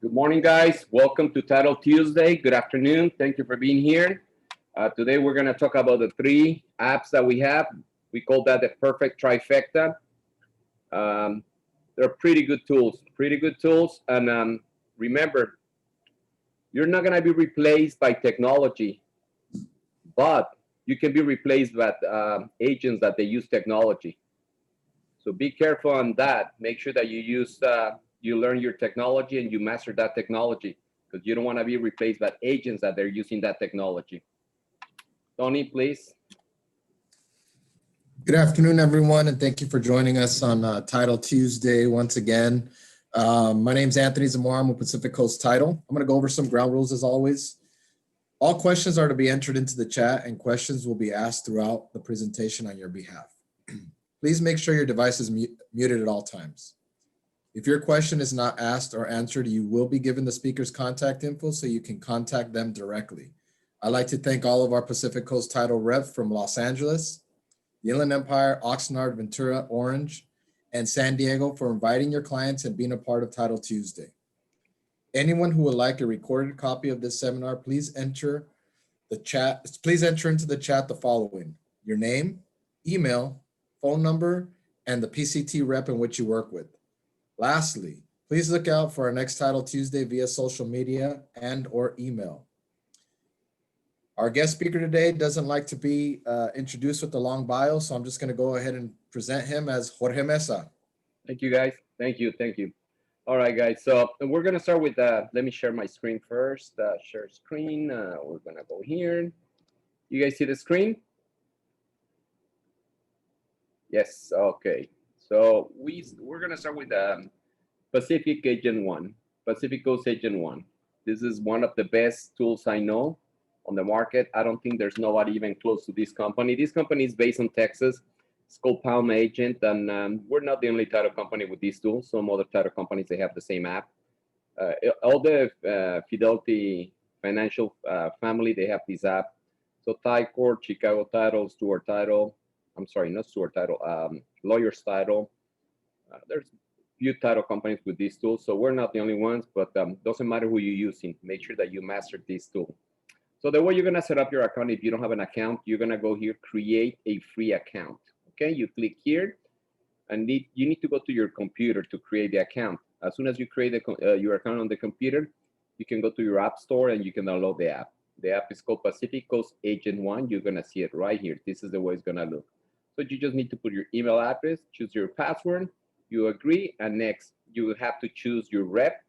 Good morning, guys. Welcome to Title Tuesday. Good afternoon. Thank you for being here. Today, we're going to talk about the three apps that we have. We call that the Perfect Trifecta. They're pretty good tools. And remember, you're not going to be replaced by technology, but you can be replaced by agents that they use technology. So be careful on that. Make sure that you learn your technology and you master that technology, because you don't want to be replaced by agents that they're using that technology. Tony, please. Good afternoon, everyone, and thank you for joining us on Title Tuesday once again. My name is Anthony Zamora. I'm with Pacific Coast Title. I'm going to go over some ground rules as always. All questions are to be entered into the chat, and questions will be asked throughout the presentation on your behalf. Please make sure your device is muted at all times. If your question is not asked or answered, you will be given the speaker's contact info so you can contact them directly. I'd like to thank all of our Pacific Coast Title reps from Los Angeles, the Inland Empire, Oxnard, Ventura, Orange, and San Diego for inviting your clients and being a part of Title Tuesday. Anyone who would like a recorded copy of this seminar, please enter into the chat the following: your name, email, phone number, and the PCT rep in which you work with. Lastly, please look out for our next Title Tuesday via social media and or email. Our guest speaker today doesn't like to be introduced with a long bio, so I'm just going to go ahead and present him as Jorge Mesa. Thank you, guys. Thank you. All right, guys. So we're going to start with, let me share my screen first. Share screen. We're going to go here. You guys see the screen? Yes. Okay. So we're going to start with Pacific Coast Agent 1. This is one of the best tools I know on the market. I don't think there's nobody even close to this company. This company is based in Texas. It's called Palm Agent, and we're not the only title company with these tools. Some other title companies, they have the same app. All the Fidelity Financial family, they have this app. So Tycor, Chicago Title, Stewart Title. I'm sorry, not Stewart Title, Lawyers Title. There's few title companies with these tools, so we're not the only ones, but doesn't matter who you're using. Make sure that you master this tool. So the way you're gonna set up your account, if you don't have an account, you're gonna go here, create a free account. Okay, you click here, and you need to go to your computer to create the account. As soon as you create your account on the computer, you can go to your app store and you can download the app. The app is called Pacific Coast Agent 1. You're gonna see it right here. This is the way it's gonna look. So you just need to put your email address, choose your password, you agree, and next you have to choose your rep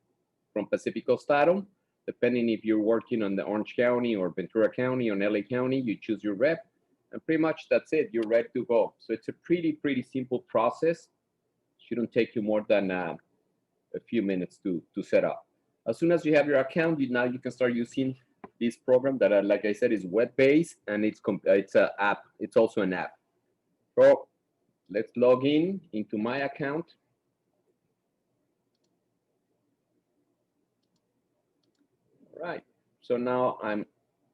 from Pacific Coast Title. Depending if you're working on the Orange County or Ventura County or LA County, you choose your rep, and pretty much that's it. You're ready to go. So it's a pretty simple process. Shouldn't take you more than a few minutes to set up. As soon as you have your account, now you can start using this program that, like I said, is web-based, and it's an app. It's also an app. So let's log into my account. All right, so now I'm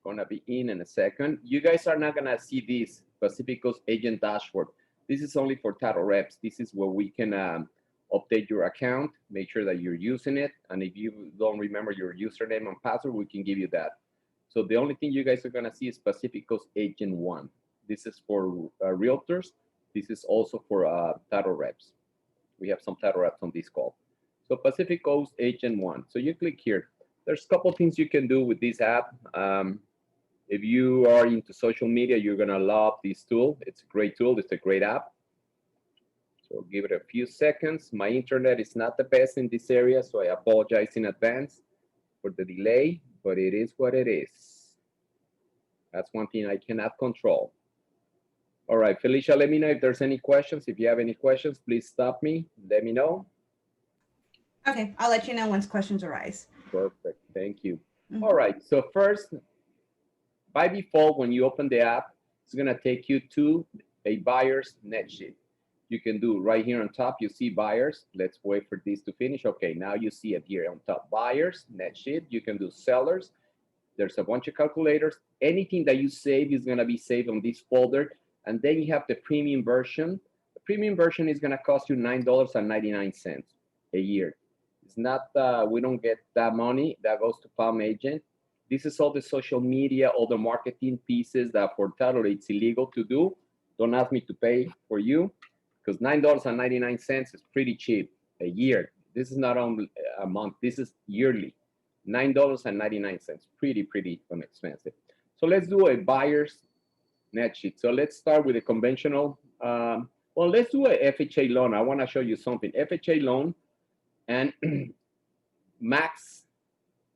gonna be in a second. You guys are not gonna see this Pacific Coast Agent dashboard. This is only for title reps. This is where we can update your account, make sure that you're using it, and if you don't remember your username and password, we can give you that. So the only thing you guys are gonna see is Pacific Coast Agent 1. This is for realtors. This is also for title reps. We have some title reps on this call. So Pacific Coast Agent 1. So you click here. There's a couple things you can do with this app. If you are into social media, you're gonna love this tool. It's a great tool, it's a great app. So give it a few seconds. My internet is not the best in this area, so I apologize in advance for the delay, but it is what it is. That's one thing I cannot control. All right, Felicia, let me know if there's any questions. If you have any questions, please stop me, let me know. Okay, I'll let you know once questions arise. Perfect, thank you. All right, so first, by default, when you open the app, it's gonna take you to a buyer's net sheet. You can do right here on top, you see buyers. Let's wait for this to finish. Okay, now you see it here on top, buyers, net sheet. You can do sellers. There's a bunch of calculators. Anything that you save is gonna be saved on this folder. And then you have the premium version. The premium version is gonna cost you $9.99 a year. It's not, we don't get that money that goes to Palm Agent. This is all the social media, all the marketing pieces that for title it's illegal to do. Don't ask me to pay for you because $9.99 is pretty cheap a year. This is not only a month, this is yearly. $9.99, pretty inexpensive. So let's do a buyer's net sheet. So let's start with a conventional, well, let's do a FHA loan. I wanna show you something. FHA loan and max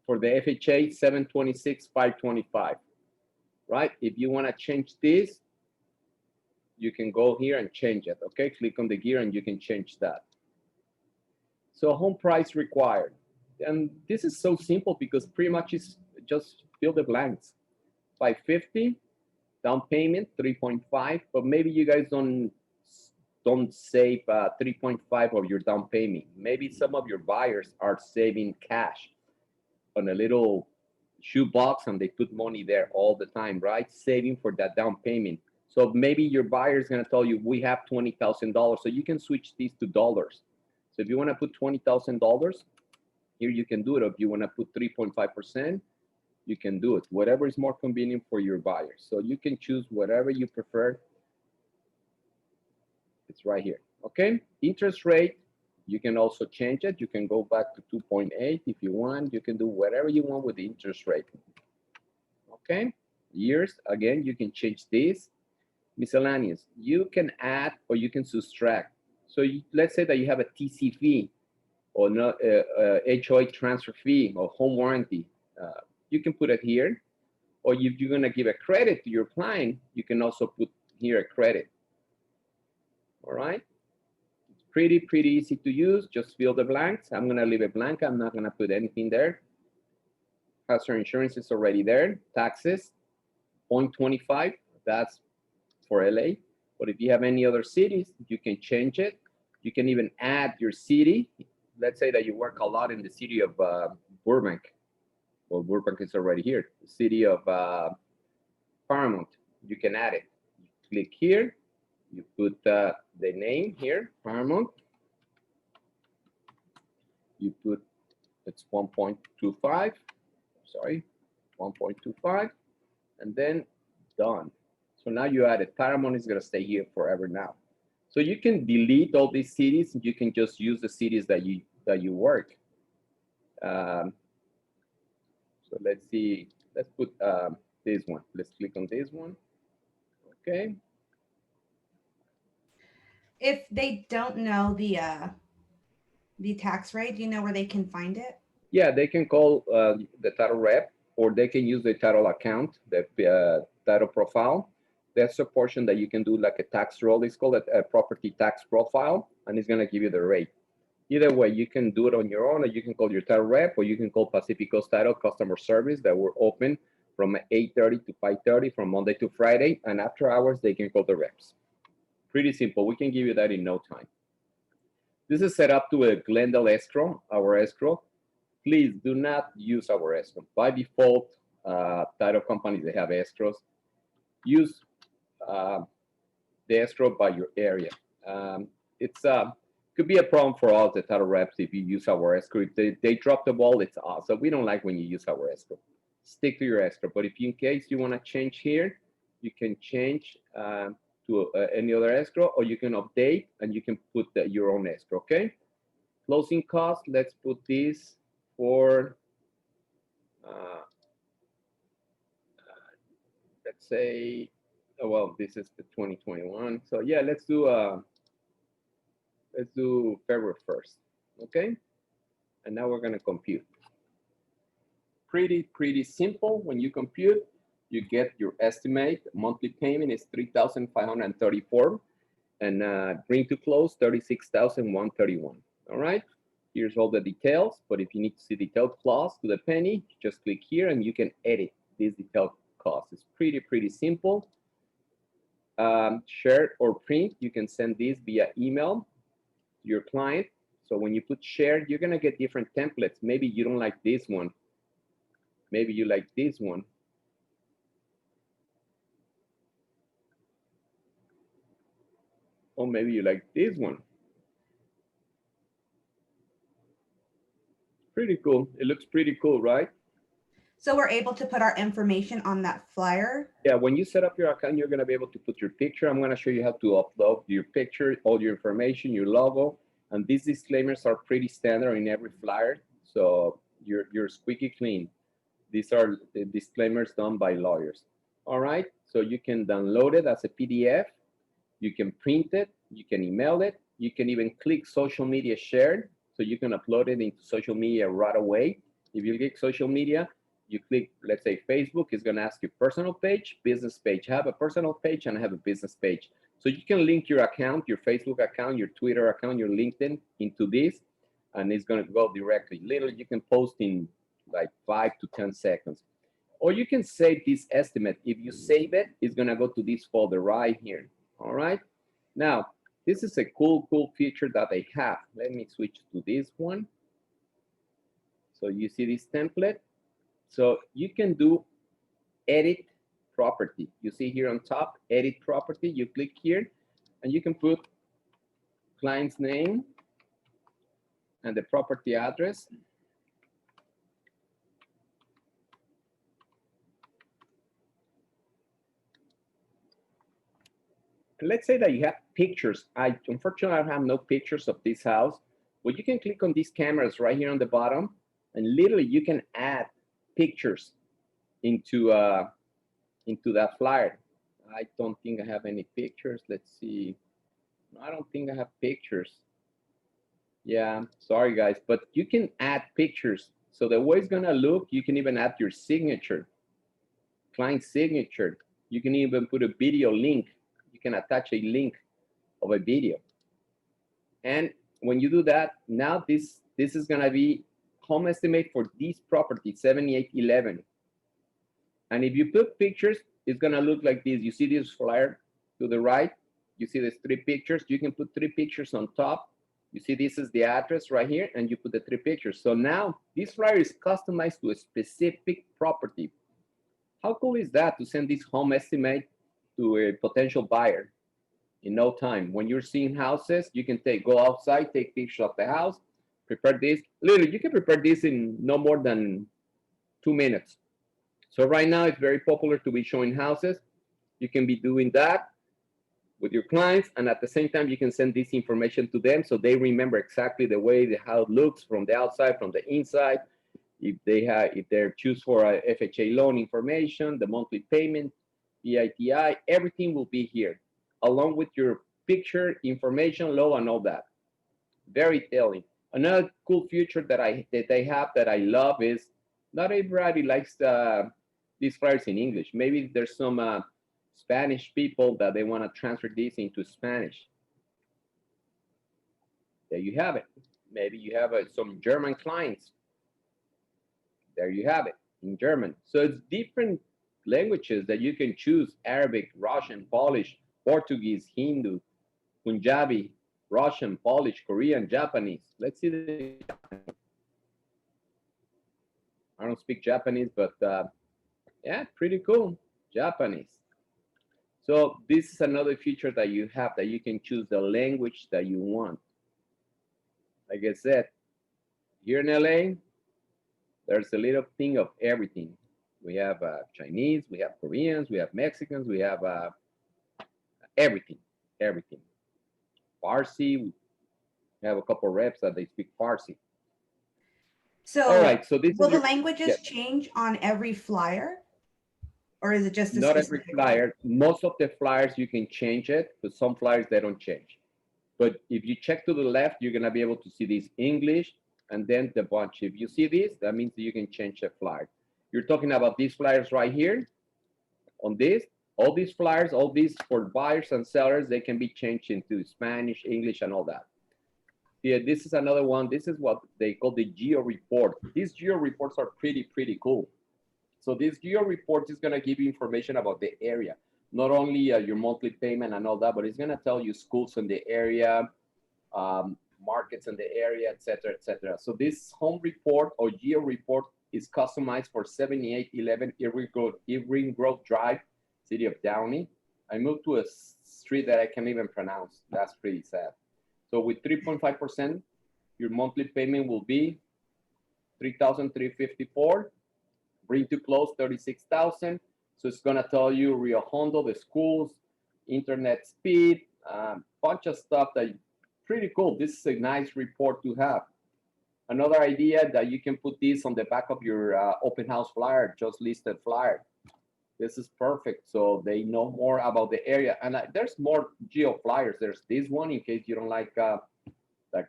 for the FHA, 726, 525, right? If you wanna change this, you can go here and change it, okay? Click on the gear and you can change that. So home price required. And this is so simple because pretty much it's just fill the blanks. 550, down payment 3.5, but maybe you guys don't save 3.5 of your down payment. Maybe some of your buyers are saving cash on a little shoe box and they put money there all the time, right? Saving for that down payment. So maybe your buyer is going to tell you, we have $20,000. So you can switch these to dollars. So if you want to put $20,000, here you can do it. If you want to put 3.5%, you can do it. Whatever is more convenient for your buyers. So you can choose whatever you prefer. It's right here. Okay. Interest rate, you can also change it. You can go back to 2.8 if you want. You can do whatever you want with the interest rate. Okay. Years, again, you can change this. Miscellaneous, you can add or you can subtract. So let's say that you have a TC fee or not HOA transfer fee or home warranty. You can put it here. Or if you're gonna give a credit to your client, you can also put here a credit. All right. It's pretty easy to use. Just fill the blanks. I'm gonna leave it blank. I'm not gonna put anything there. Hazard insurance is already there. Taxes, 0.25. That's for LA. But if you have any other cities, you can change it. You can even add your city. Let's say that you work a lot in the city of Burbank. Well, Burbank is already here. The city of Paramount, you can add it. You click here, you put the name here, Paramount. You put, it's 1.25, sorry, 1.25, and then done. So now you added, Paramount is gonna stay here forever now. So you can delete all these cities and you can just use the cities that you work. So let's see, let's put this one. Let's click on this one. Okay. If they don't know the tax rate, do you know where they can find it? Yeah, they can call the title rep or they can use the title account, the title profile. That's a portion that you can do like a tax roll. It's called a property tax profile and it's gonna give you the rate. Either way, you can do it on your own or you can call your title rep or you can call Pacific Coast Title Customer Service that we're open from 8:30 to 5:30 from Monday to Friday. And after hours, they can call the reps. Pretty simple. We can give you that in no time. This is set up to a Glendale escrow, our escrow. Please do not use our escrow. By default, title companies, they have escrows. Use the escrow by your area. It's could be a problem for all the title reps if you use our escrow. If they drop the ball, it's awesome. We don't like when you use our escrow. Stick to your escrow. But if in case you want to change here, you can change to any other escrow, or you can update and you can put your own escrow. Okay. Closing cost. Let's put this for let's say, oh, well, this is the 2021. So yeah, let's do February 1st, okay? And now we're gonna compute. Pretty simple. When you compute, you get your estimate. Monthly payment is $3,534, and bring to close $36,131. All right. Here's all the details. But if you need to see detailed cost to the penny, just click here and you can edit this detailed cost. It's pretty simple. Share or print, you can send this via email to your client. So when you put share, you're gonna get different templates. Maybe you don't like this one. Maybe you like this one. Or maybe you like this one. Pretty cool. It looks pretty cool, right? So we're able to put our information on that flyer. Yeah, when you set up your account, you're going to be able to put your picture. I'm going to show you how to upload your picture, all your information, your logo. And these disclaimers are pretty standard in every flyer. So you're squeaky clean. These are the disclaimers done by lawyers. All right. So you can download it as a PDF. You can print it. You can email it. You can even click social media shared. So you can upload it into social media right away. If you click social media, you click, let's say Facebook, is going to ask you personal page, business page. I have a personal page and I have a business page. So you can link your account, your Facebook account, your Twitter account, your LinkedIn into this, and it's going to go directly. Literally, you can post in like 5 to 10 seconds. Or you can save this estimate. If you save it, it's going to go to this folder right here. All right. Now, this is a cool feature that they have. Let me switch to this one. So you see this template. So you can do edit property. You see here on top, edit property. You click here and you can put client's name and the property address. Let's say that you have pictures. Unfortunately, I have no pictures of this house, but you can click on these cameras right here on the bottom, and literally you can add pictures into that flyer. I don't think I have any pictures. Let's see. No, I don't think I have pictures. Yeah, sorry guys, but you can add pictures. So the way it's gonna look, you can even add your signature, client signature. You can even put a video link. You can attach a link of a video. And when you do that, now this is gonna be home estimate for this property, 7811. And if you put pictures, it's gonna look like this. You see this flyer to the right? You see there's 3 pictures. You can put 3 pictures on top. You see this is the address right here, and you put the 3 pictures. So now this flyer is customized to a specific property. How cool is that, to send this home estimate to a potential buyer in no time? When you're seeing houses, you can go outside, take pictures of the house, prepare this. Literally, you can prepare this in no more than 2 minutes. So right now, it's very popular to be showing houses. You can be doing that with your clients, and at the same time, you can send this information to them so they remember exactly the way the house looks from the outside, from the inside. If they're choose for a FHA loan information, the monthly payment, PITI, everything will be here, along with your picture, information, logo, and all that. Very telling. Another cool feature that they have that I love is not everybody likes these flyers in English. Maybe there's some Spanish people that they want to transfer this into Spanish. There you have it. Maybe you have some German clients. There you have it in German. So it's different languages that you can choose: Arabic, Russian, Polish, Portuguese, Hindu, Punjabi, Russian, Polish, Korean, Japanese. Let's see the I don't speak Japanese, but yeah, pretty cool. Japanese. So this is another feature that you have, that you can choose the language that you want. Like I said, here in LA, there's a little thing of everything. We have Chinese, we have Koreans, we have Mexicans, we have everything. Farsi, we have a couple of reps that they speak Farsi. So All right, so this will is the languages change on every flyer? Or is it just a not every specific flyer. Most of the flyers you can change it, but some flyers they don't change. But if you check to the left, you're gonna be able to see this English and then the bunch. If you see this, that means that you can change the flyer. You're talking about these flyers right here on this. All these flyers, all these for buyers and sellers, they can be changed into Spanish, English, and all that. Yeah, this is another one. This is what they call the geo report. These geo reports are pretty cool. So this geo report is going to give you information about the area, not only your monthly payment and all that, but it's going to tell you schools in the area, markets in the area, et cetera. So this home report or geo report is customized for 7811 Irving Grove Drive, City of Downey. I moved to a street that I can't even pronounce. That's pretty sad. So with 3.5%, your monthly payment will be 3,354. Bring to close, 36,000. So it's gonna tell you Rio Hondo, the schools, internet speed, bunch of stuff that pretty cool. This is a nice report to have. Another idea that you can put this on the back of your open house flyer, just listed flyer. This is perfect. So they know more about the area. And there's more geo flyers. There's this one in case you don't like the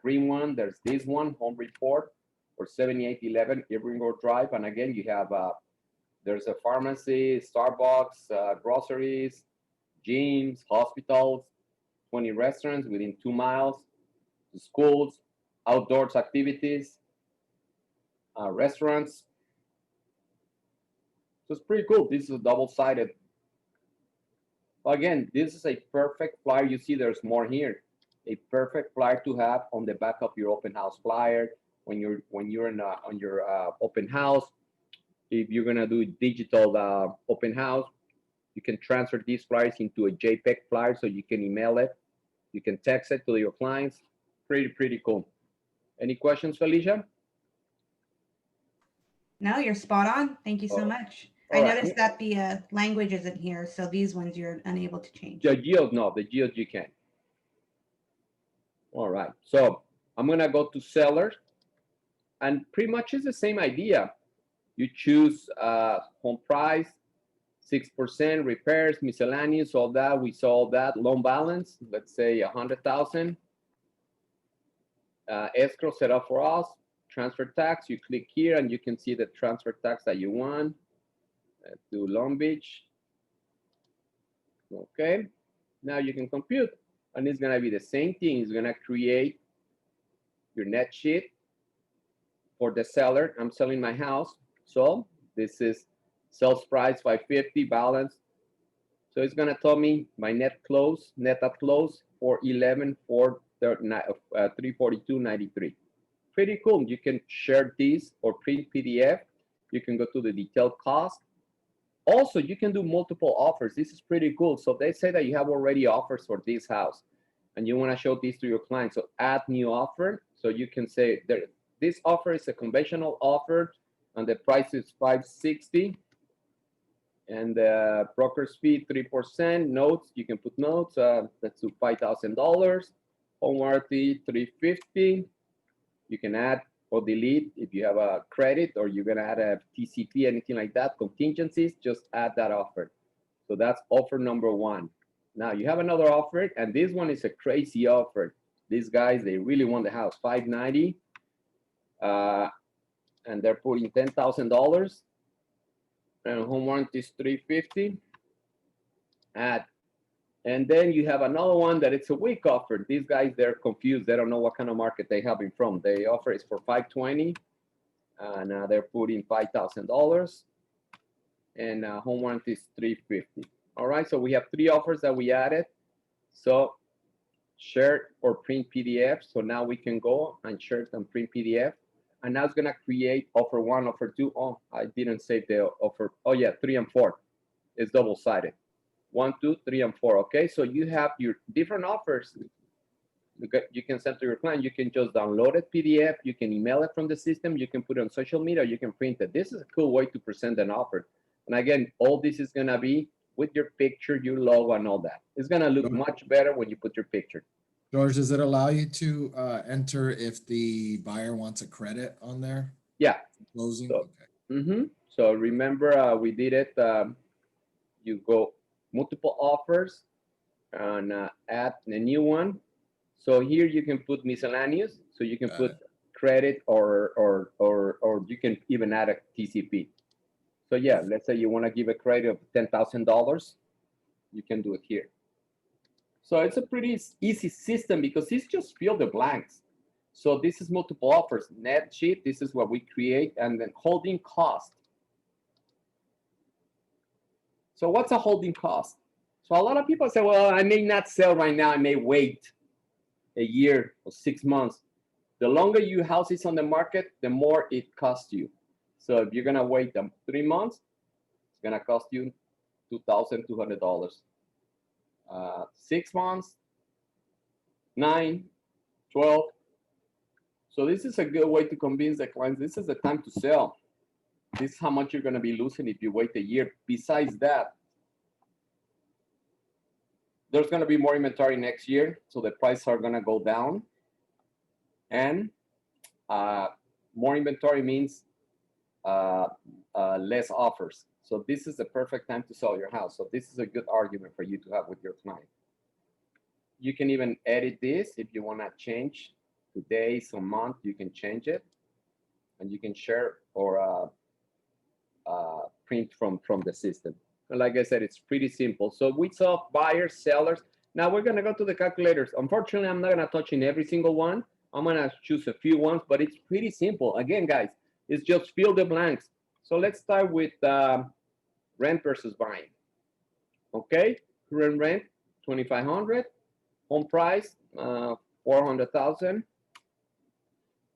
green one. There's this one, home report for 7811 Irving Road Drive. And again, you have, there's a pharmacy, Starbucks, groceries, gyms, hospitals, 20 restaurants within 2 miles, schools, outdoors activities, restaurants. So it's pretty cool. This is double-sided. Again, this is a perfect flyer. You see there's more here. A perfect flyer to have on the back of your open house flyer when you're in on your open house. If you're gonna do digital open house, you can transfer these flyers into a JPEG flyer so you can email it. You can text it to your clients. Pretty cool. Any questions, Felicia? No, you're spot on. Thank you so Oh, much. all I right. noticed that the language isn't here, so these ones you're unable to change. The geos, no, the geos you can. All right, so I'm gonna go to sellers, and pretty much it's the same idea. You choose home price, 6%, repairs, miscellaneous, all that. We saw that loan balance, let's say 100,000. Escrow set up for us. Transfer tax, you click here and you can see the transfer tax that you want to Long Beach. Okay, now you can compute, and it's gonna be the same thing. It's gonna create your net sheet for the seller. I'm selling my house, so this is sales price 550 balance. So it's gonna tell me my net close, net at close for 342.93. Pretty cool. You can share this or print PDF. You can go to the detailed cost. Also, you can do multiple offers. This is pretty cool. So they say that you have already offers for this house and you want to show this to your client. So add new offer. So you can say this offer is a conventional offer and the price is 560 and the broker's fee 3%. Notes, you can put notes. That's to $5,000. Home warranty 350. You can add or delete if you have a credit or you're gonna add a TCP, anything like that, contingencies, just add that offer. So that's offer number one. Now you have another offer, and this one is a crazy offer. These guys, they really want the house, 590, and they're putting $10,000, and home warranty is 350. Add. And then you have another one that it's a weak offer. These guys, they're confused. They don't know what kind of market they have in from. The offer is for 520, and they're putting $5,000, and home warranty is 350. All right, so we have 3 offers that we added. So share or print PDF. So now we can go and share and print PDF. And now it's gonna create offer 1, offer 2. Oh, I didn't save the offer. Oh yeah, 3 and 4. It's double-sided. 1, 2, 3, and 4. Okay, so you have your different offers. You can send to your client. You can just download it PDF. You can email it from the system. You can put it on social media. You can print it. This is a cool way to present an offer. And again, all this is gonna be with your picture, your logo, and all that. It's gonna look much better when you put your picture. George, does it allow you to enter if the buyer wants a credit on there? Yeah. Closing. So, okay. So remember, we did it. You go multiple offers and add a new one. So here you can put miscellaneous. So you can put credit or you can even add a TCP. So yeah, let's say you want to give a credit of $10,000, you can do it here. So it's a pretty easy system because it's just fill the blanks. So this is multiple offers, net sheet. This is what we create, and then holding cost. So what's a holding cost? So a lot of people say, well, I may not sell right now. I may wait a year or 6 months. The longer your house is on the market, the more it costs you. So if you're gonna wait 3 months, it's gonna cost you $2,200. 6 months, 9, 12. So this is a good way to convince the clients, this is the time to sell. This is how much you're gonna be losing if you wait a year. Besides that, there's gonna be more inventory next year, so the prices are gonna go down. And more inventory means less offers. So this is the perfect time to sell your house. So this is a good argument for you to have with your client. You can even edit this if you want to change to days or month. You can change it, and you can share or print from the system. And like I said, it's pretty simple. So we saw buyers, sellers. Now we're gonna go to the calculators. Unfortunately, I'm not gonna touch in every single one. I'm gonna choose a few ones, but it's pretty simple. Again, guys, it's just fill the blanks. So let's start with rent versus buying. Okay, current rent 2,500. Home price, 400,000.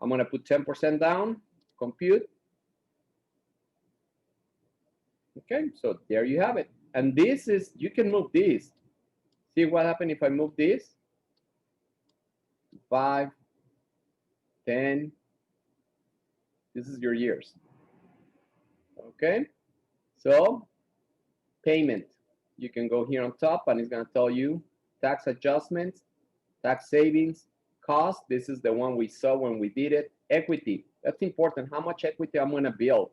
I'm gonna put 10% down, compute. Okay, so there you have it. And this is, you can move this. See what happened if I move this? 5, 10. This is your years. Okay, so payment. You can go here on top and it's gonna tell you tax adjustments, tax savings, cost. This is the one we saw when we did it. Equity, that's important. How much equity I'm gonna build.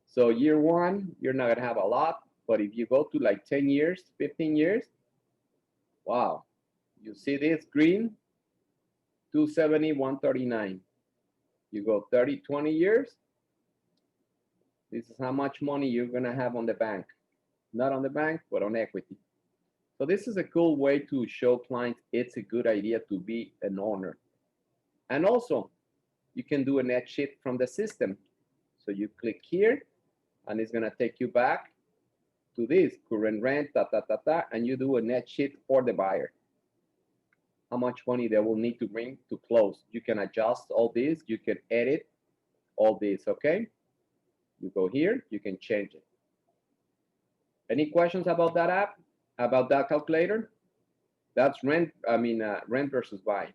So year one, you're not gonna have a lot, but if you go to like 10 years, 15 years, wow. You see this green, 270, 139. You go 30, 20 years, this is how much money you're gonna have on the bank. Not on the bank, but on equity. So this is a cool way to show clients it's a good idea to be an owner. And also, you can do a net sheet from the system. So you click here, and it's gonna take you back to this current rent, and you do a net sheet for the buyer. How much money they will need to bring to close. You can adjust all this, you can edit all this, okay? You go here, you can change it. Any questions about that app? About that calculator? That's rent versus buy.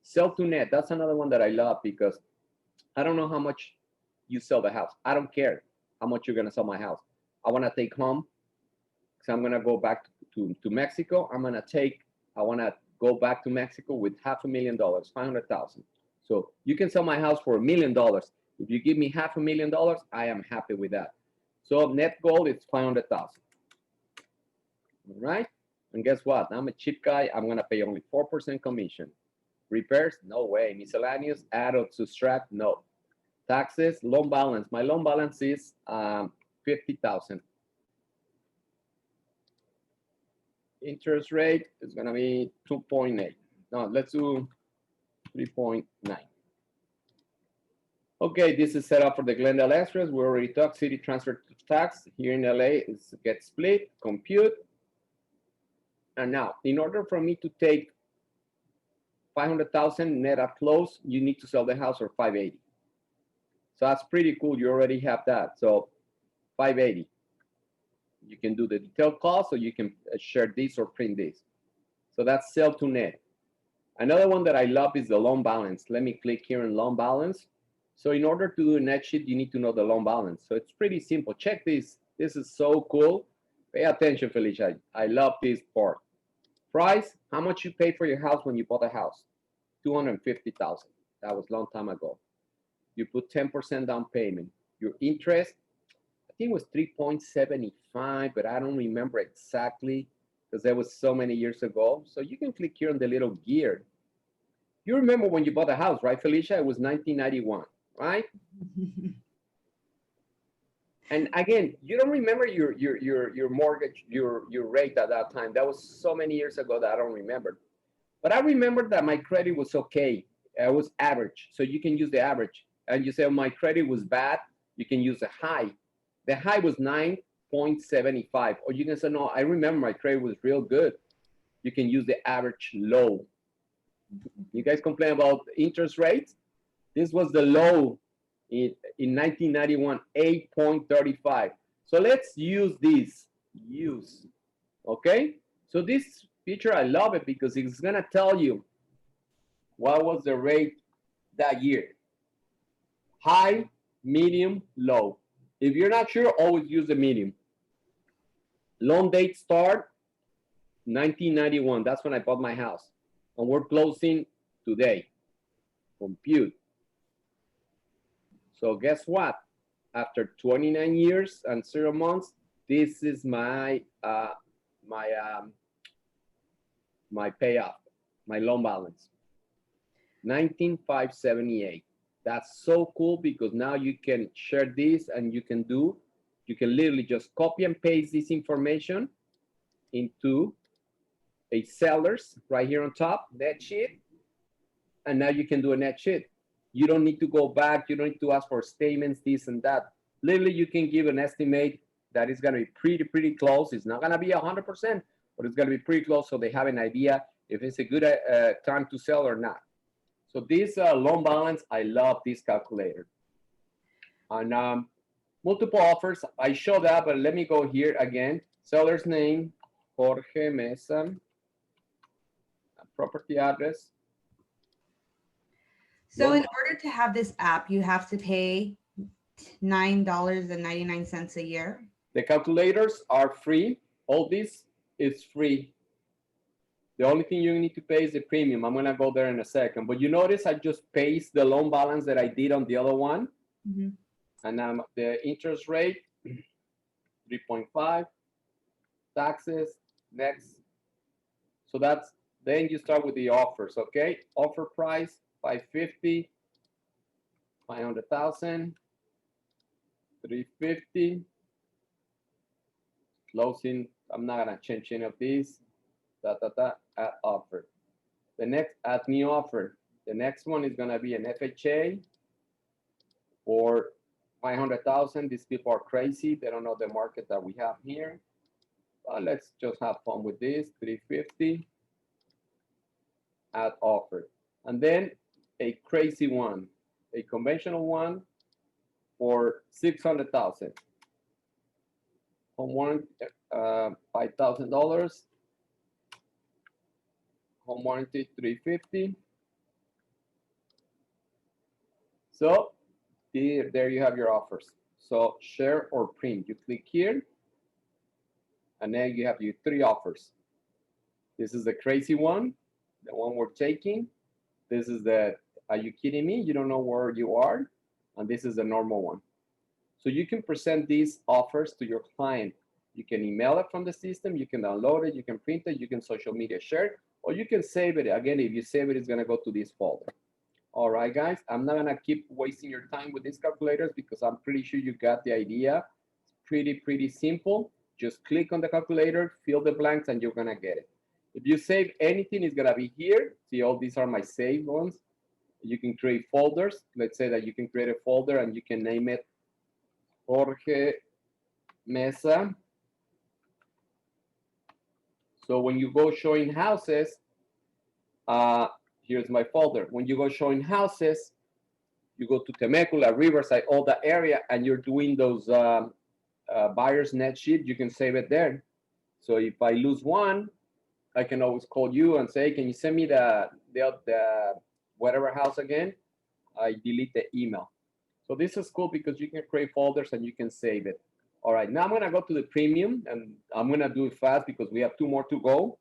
Sell to net, that's another one that I love because I don't know how much you sell the house. I don't care how much you're gonna sell my house. I wanna take home, because I'm gonna go back to Mexico. I wanna go back to Mexico with $500,000, 500,000. So you can sell my house for $1 million. If you give me $500,000, I am happy with that. So net goal is 500,000. All right, and guess what? I'm a cheap guy. I'm gonna pay only 4% commission. Repairs, no way. Miscellaneous, add or subtract, no. Taxes, loan balance. My loan balance is 50,000. Interest rate is gonna be 2.8. No, let's do 3.9. Okay, this is set up for the Glendale Extras. We already talked city transfer tax. Here in LA, it gets split, compute. And now, in order for me to take 500,000 net at close, you need to sell the house for 580. So that's pretty cool. You already have that. So 580. You can do the detailed cost, or you can share this or print this. So that's sell to net. Another one that I love is the loan balance. Let me click here on loan balance. So in order to do a net sheet, you need to know the loan balance. So it's pretty simple. Check this. This is so cool. Pay attention, Felicia. I love this part. Price, how much you paid for your house when you bought a house? 250,000. That was a long time ago. You put 10% down payment. Your interest, I think it was 3.75, but I don't remember exactly because that was so many years ago. So you can click here on the little gear. You remember when you bought a house, right, Felicia? It was 1991, right? And again, you don't remember your mortgage, your rate at that time. That was so many years ago that I don't remember. But I remember that my credit was okay. It was average. So you can use the average. And you say, oh, my credit was bad. You can use the high. The high was 9.75. Or you can say, no, I remember my credit was real good. You can use the average low. You guys complain about interest rates? This was the low in 1991, 8.35. So let's use this, okay? So this feature, I love it because it's gonna tell you what was the rate that year. high, medium, low. If you're not sure, always use the medium. Loan date start 1991. That's when I bought my house. And we're closing today. Compute. So guess what? After 29 years and 0 months, this is my my payoff, my loan balance. 19,578. That's so cool because now you can share this and you can literally just copy and paste this information into a seller's right here on top, net sheet. And now you can do a net sheet. You don't need to go back. You don't need to ask for statements, this and that. Literally, you can give an estimate that is going to be pretty close. It's not going to be 100%, but it's going to be pretty close so they have an idea if it's a good time to sell or not. So this loan balance, I love this calculator. And multiple offers, I showed that, but let me go here again. Seller's name, Jorge Mesa, property address. So in order to have this app, you have to pay $9.99 a year. The calculators are free. All this is free. The only thing you need to pay is the premium. I'm gonna go there in a second. But you notice I just paste the loan balance that I did on the other one. Mm-hmm. And the interest rate, 3.5, taxes, next. So that's, then you start with the offers, okay? Offer price, 550, 500,000, 350. Closing, I'm not gonna change any of these. Add offer. The next, add new offer. The next one is gonna be an FHA for 500,000. These people are crazy. They don't know the market that we have here. Let's just have fun with this. 350. Add offer. And then a crazy one, a conventional one for 600,000. Home warranty, $5,000. Home warranty, 350. So there you have your offers. So share or print. You click here, and then you have your 3 offers. This is the crazy one, the one we're taking. This is the, are you kidding me? You don't know where you are. And this is the normal one. So you can present these offers to your client. You can email it from the system. You can download it. You can print it. You can social media share it. Or you can save it. Again, if you save it, it's going to go to this folder. All right, guys. I'm not going to keep wasting your time with these calculators because I'm pretty sure you got the idea. It's pretty simple. Just click on the calculator, fill the blanks, and you're going to get it. If you save anything, it's going to be here. See, all these are my saved ones. You can create folders. Let's say that you can create a folder and you can name it Jorge Mesa. So when you go showing houses, here's my folder. When you go showing houses, you go to Temecula, Riverside, all that area, and you're doing those buyer's net sheet, you can save it there. So if I lose one, I can always call you and say, can you send me the whatever house again? I delete the email. So this is cool because you can create folders and you can save it. All right, now I'm gonna go to the premium and I'm gonna do it fast because we have 2 more to go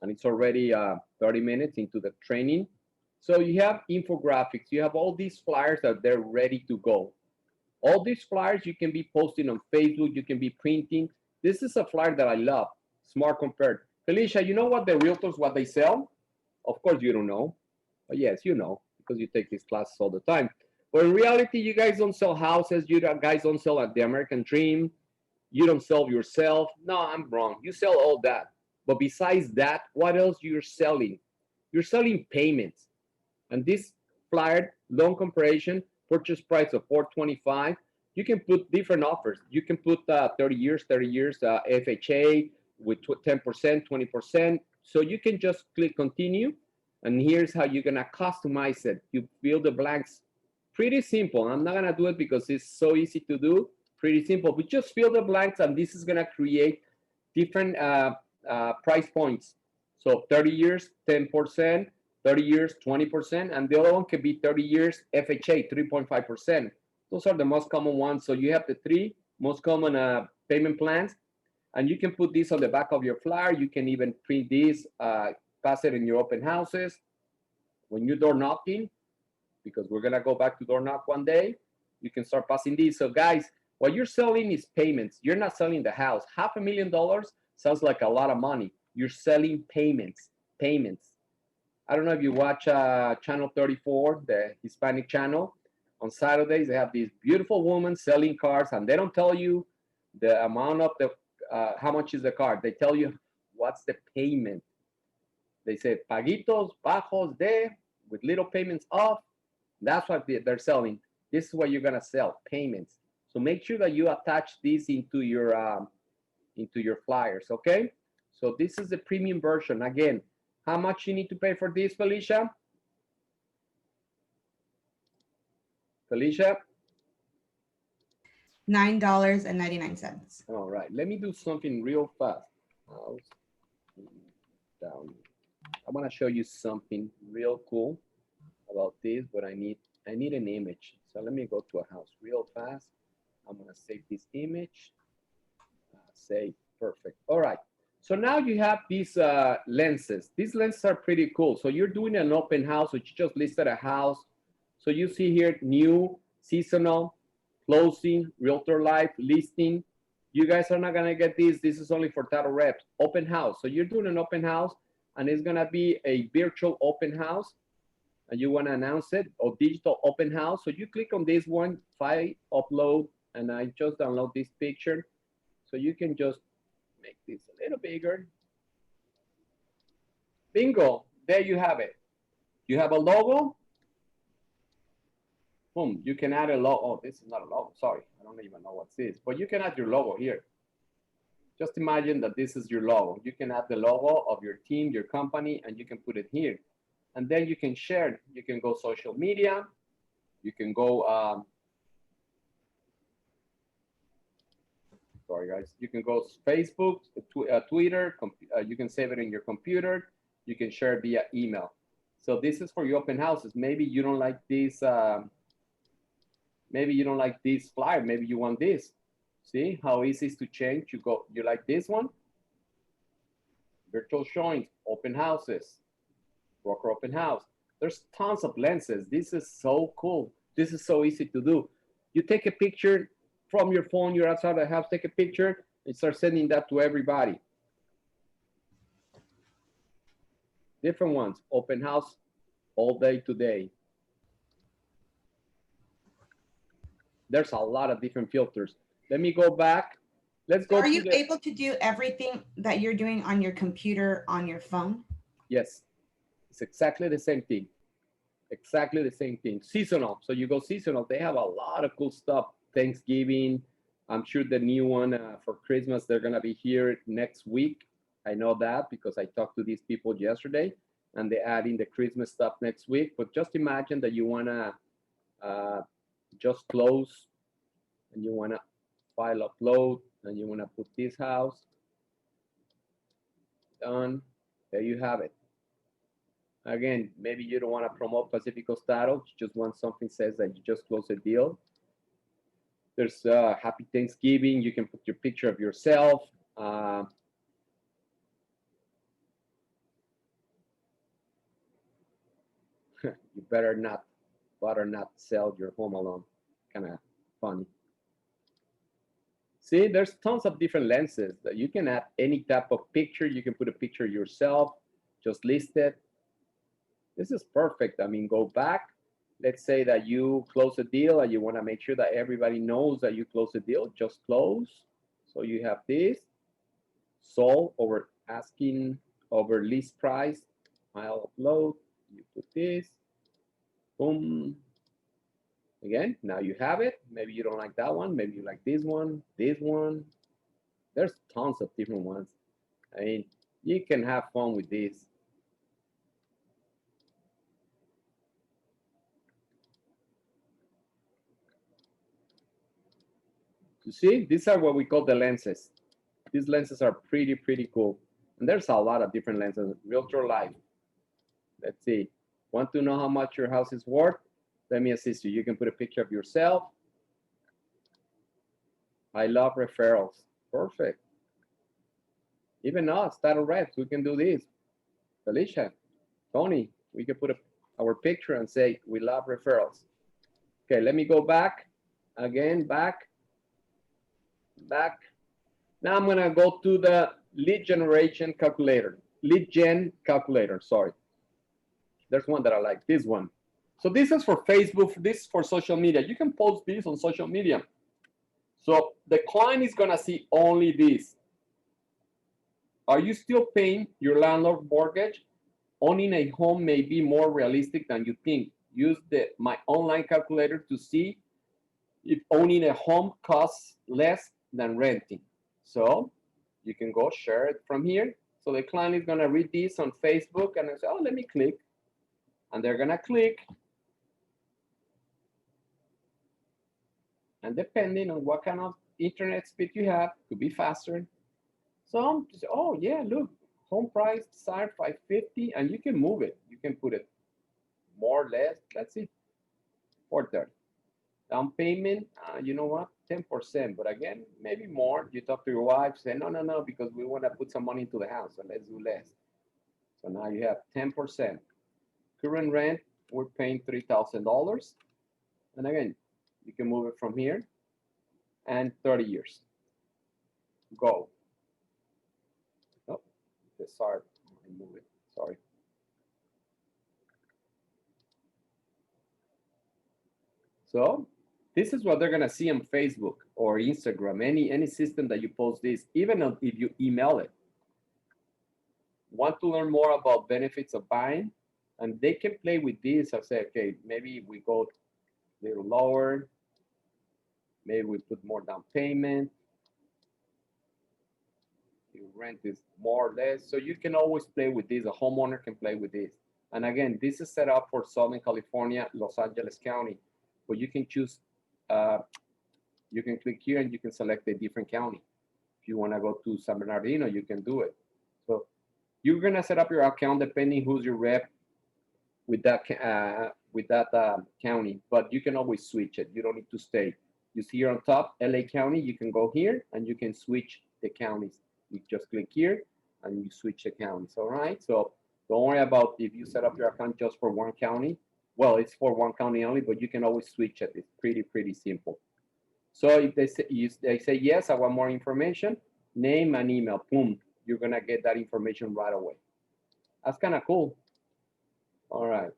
and it's already 30 minutes into the training. So you have infographics, you have all these flyers that they're ready to go. All these flyers you can be posting on Facebook, you can be printing. This is a flyer that I love, Smart Compared. Felicia, you know what the realtors, what they sell? Of course you don't know, but yes, you know, because you take these classes all the time. But in reality, you guys don't sell houses, you guys don't sell the American dream, you don't sell yourself. No, I'm wrong, you sell all that. But besides that, what else you're selling? You're selling payments. And this flyer, loan comparison, purchase price of $425, you can put different offers. You can put 30 years, FHA with 10%, 20%. So you can just click continue. And here's how you're gonna customize it. You fill the blanks. Pretty simple. I'm not gonna do it because it's so easy to do. Pretty simple, but just fill the blanks and this is gonna create different price points. So 30 years, 10%, 30 years, 20%, and the other one could be 30 years FHA, 3.5%. Those are the most common ones. So you have the 3 most common payment plans, and you can put this on the back of your flyer. You can even print this, pass it in your open houses. When you're door knocking, because we're gonna go back to door knock one day, you can start passing these. So guys, what you're selling is payments. You're not selling the house. $500,000 sounds like a lot of money. You're selling payments. I don't know if you watch channel 34, the Hispanic channel. On Saturdays, they have these beautiful women selling cars, and they don't tell you the amount of the, how much is the car. They tell you what's the payment. They say paguitos bajos de, with little payments off. That's what they're selling. This is what you're gonna sell, payments. So make sure that you attach this into your flyers, okay? So this is the premium version. Again, how much you need to pay for this, Felicia? Felicia? $9.99. All right, let me do something real fast. Down. I want to show you something real cool about this, but I need an image. So let me go to a house real fast. I'm gonna save this image. Save, perfect. All right. So now you have these lenses. These lenses are pretty cool. So you're doing an open house, which you just listed a house. So you see here, new, seasonal, closing, realtor life, listing. You guys are not gonna get this. This is only for title reps. Open house. So you're doing an open house, and it's gonna be a virtual open house, and you wanna announce it, or digital open house. So you click on this one, file, upload, and I just download this picture. So you can just make this a little bigger. Bingo, there you have it. You have a logo. Boom, you can add a logo. Oh, this is not a logo, sorry. I don't even know what this is, but you can add your logo here. Just imagine that this is your logo. You can add the logo of your team, your company, and you can put it here. And then you can share it. You can go social media. You can go, sorry guys, you can go Facebook, Twitter, you can save it in your computer. You can share it via email. So this is for your open houses. Maybe you don't like this, maybe you don't like this flyer. Maybe you want this. See how easy it is to change? You like this one? Virtual showings, open houses, broker open house. There's tons of lenses. This is so cool. This is so easy to do. You take a picture from your phone, you're outside the house, take a picture and start sending that to everybody. Different ones, open house all day today. There's a lot of different filters. Let me go back. Let's go. Are you able to do everything that you're doing on your computer on your phone? Yes, it's exactly the same thing. Exactly the same thing. Seasonal. So you go seasonal. They have a lot of cool stuff. Thanksgiving. I'm sure the new one for Christmas, they're going to be here next week. I know that because I talked to these people yesterday, and they're adding the Christmas stuff next week. But just imagine that you want to just close, and you want to file upload, and you want to put this house. Done. There you have it. Again, maybe you don't want to promote Pacific Coast Title. You just want something says that you just close a deal. There's Happy Thanksgiving. You can put your picture of yourself. You better not sell your home alone. Kind of funny. See, there's tons of different lenses that you can add any type of picture. You can put a picture yourself, just list it. This is perfect. I mean, go back. Let's say that you close a deal and you want to make sure that everybody knows that you close a deal. Just close. So you have this. Sold over asking over list price. I'll upload. You put this. Boom. Again, now you have it. Maybe you don't like that one. Maybe you like this one, this one. There's tons of different ones. I mean, you can have fun with this. You see, these are what we call the lenses. These lenses are pretty cool. And there's a lot of different lenses. Realtor Life. Let's see. Want to know how much your house is worth? Let me assist you. You can put a picture of yourself. I love referrals. Perfect. Even us, title reps, we can do this. Felicia, Tony, we can put our picture and say, we love referrals. Okay, let me go back. Again, back. Now I'm gonna go to the lead generation calculator. Lead gen calculator, sorry. There's one that I like, this one. So this is for Facebook, this is for social media. You can post this on social media. So the client is gonna see only this. Are you still paying your landlord mortgage? Owning a home may be more realistic than you think. Use my online calculator to see if owning a home costs less than renting. So you can go share it from here. So the client is gonna read this on Facebook and say, oh, let me click. And they're gonna click. And depending on what kind of internet speed you have, could be faster. So, oh yeah, look, home price start 550, and you can move it. You can put it more or less. Let's see, 430. Down payment, you know what, 10%. But again, maybe more. You talk to your wife, say no, because we want to put some money into the house, so let's do less. So now you have 10%. Current rent, we're paying $3,000, and again, you can move it from here, and 30 years. Go. Sorry, move it. Sorry. So this is what they're gonna see on Facebook or Instagram, any system that you post this, even if you email it. Want to learn more about benefits of buying? And they can play with this. I say, okay, maybe we go a little lower. Maybe we put more down payment. You rent is more or less. So you can always play with this. A homeowner can play with this. And again, this is set up for Southern California, Los Angeles County, but you can choose, you can click here and you can select a different county. If you want to go to San Bernardino, you can do it. So you're going to set up your account depending who's your rep with that county, but you can always switch it. You don't need to stay. You see here on top, LA County, you can go here and you can switch the counties. You just click here and you switch the counties, all right? So don't worry about if you set up your account just for one county. Well, it's for one county only, but you can always switch it. It's pretty simple. So if they say, yes, I want more information, name and email, boom, you're gonna get that information right away. That's kind of cool. All right.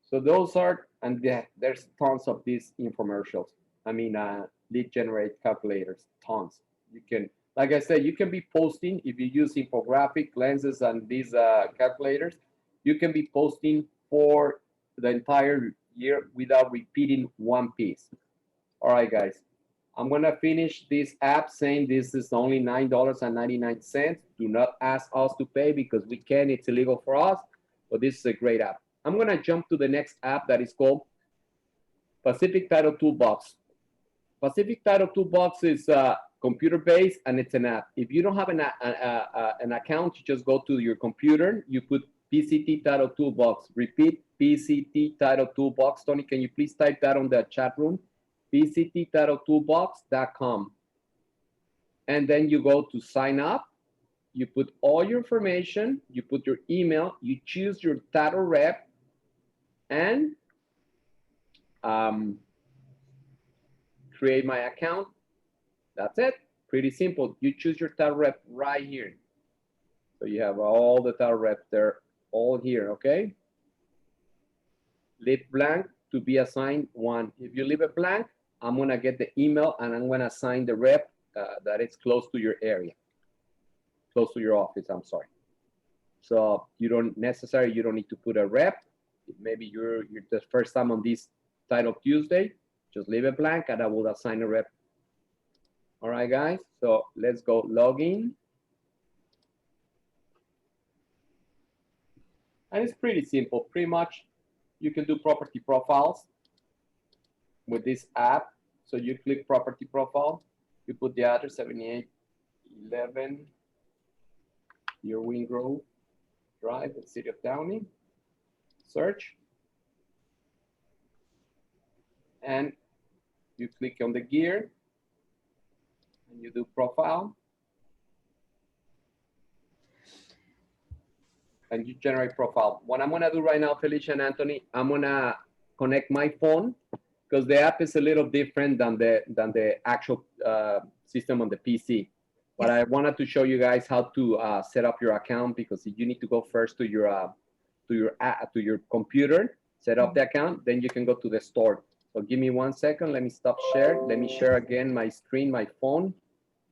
So those are, and there's tons of these infomercials. I mean, lead generate calculators, tons. You can, like I said, you can be posting, if you use infographic lenses and these calculators, you can be posting for the entire year without repeating one piece. All right, guys. I'm gonna finish this app saying this is only $9.99. Do not ask us to pay because we can, it's illegal for us, but this is a great app. I'm gonna jump to the next app that is called Pacific Title Tool Box. Pacific Title Tool Box is computer-based and it's an app. If you don't have an account, you just go to your computer, you put PCT Title Tool Box. Repeat, PCT Title Tool Box. Tony, can you please type that on the chat room? PCTTitleToolbox.com. And then you go to sign up. You put all your information, you put your email, you choose your title rep, and create my account. That's it. Pretty simple. You choose your title rep right here. So you have all the title reps there, all here, okay? Leave blank to be assigned one. If you leave it blank, I'm gonna get the email and I'm gonna assign the rep that is close to your area, close to your office, I'm sorry. So you don't need to put a rep. Maybe you're the first time on this Title Tuesday, just leave it blank and I will assign a rep. All right, guys, so let's go log in. And it's pretty simple. Pretty much you can do property profiles with this app. So you click property profile, you put the address 7811 Irwin Grove Drive, the city of Downey, search. And you click on the gear and you do profile. And you generate profile. What I'm gonna do right now, Felicia and Anthony, I'm gonna connect my phone because the app is a little different than the actual system on the PC. But I wanted to show you guys how to set up your account, because you need to go first to your computer, set up the account, then you can go to the store. So give me 1 second. Let me stop share. Let me share again my screen, my phone.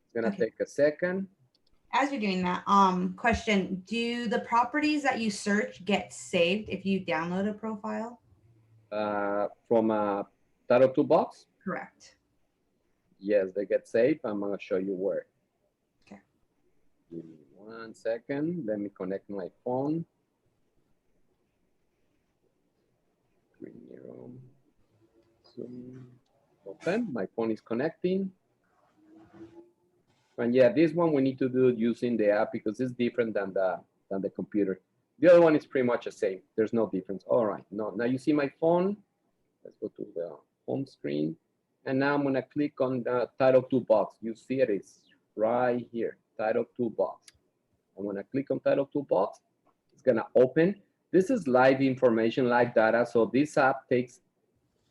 It's gonna take a second. As you're doing that, question, do the properties that you search get saved if you download a profile? From Title Tool Box. Correct. Yes, they get saved. I'm gonna show you where. Okay. Give me 1 second. Let me connect my phone. Zoom. Open. My phone is connecting. And yeah, this one we need to do using the app because it's different than the computer. The other one is pretty much the same. There's no difference. All right. Now you see my phone. Let's go to the home screen. And now I'm gonna click on the Title Tool Box. You see it is right here, Title Tool Box. I'm gonna click on Title Tool Box. It's gonna open. This is live information, live data. So this app takes